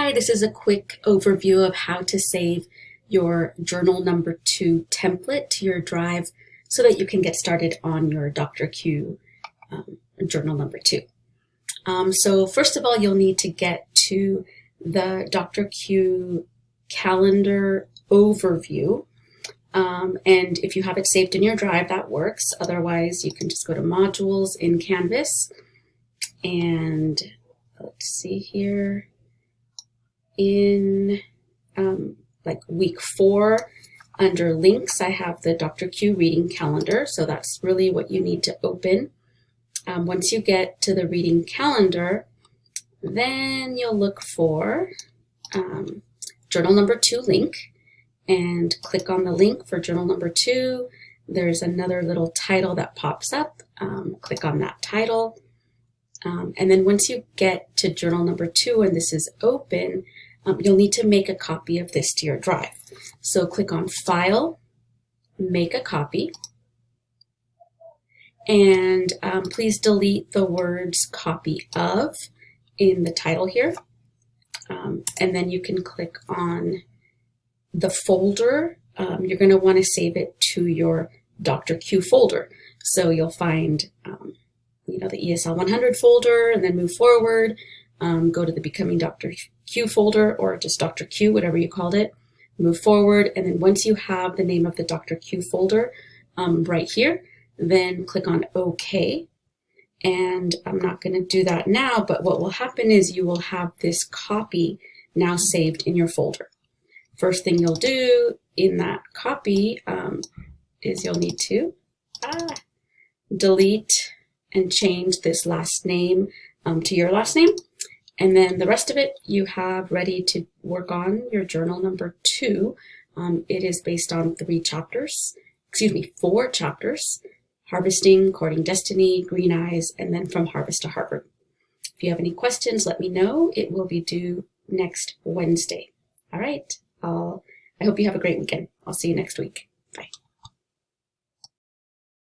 Hi, this is a quick overview of how to save your journal number 2 template to your drive so that you can get started on your Dr. Q journal number 2. So first of all, you'll need to get to the Dr. Q calendar overview. And if you have it saved in your drive, that works. Otherwise, you can just go to modules in Canvas and let's see here. In like week 4 under links, I have the Dr. Q reading calendar. So that's really what you need to open. Once you get to the reading calendar, then you'll look for journal number 2 link and click on the link for journal number 2. There's another little title that pops up. Click on that title. And then once you get to journal number 2 and this is open, you'll need to make a copy of this to your drive. So click on File, Make a Copy, and please delete the words copy of in the title here. And then you can click on the folder. You're going to want to save it to your Dr. Q folder. So you'll find the ESL 100 folder and then move forward. Go to the Becoming Dr. Q folder or just Dr. Q, whatever you called it. Move forward, and then once you have the name of the Dr. Q folder right here, then click on OK. And I'm not going to do that now, but what will happen is you will have this copy now saved in your folder. First thing you'll do in that copy is you'll need to delete and change this last name to your last name. And then the rest of it you have ready to work on your journal number 2. It is based on 4 chapters, Harvesting, Courting Destiny, Green Eyes, and then From Harvest to Harvard. If you have any questions, let me know. It will be due next Wednesday. All right. I hope you have a great weekend. I'll see you next week. Bye.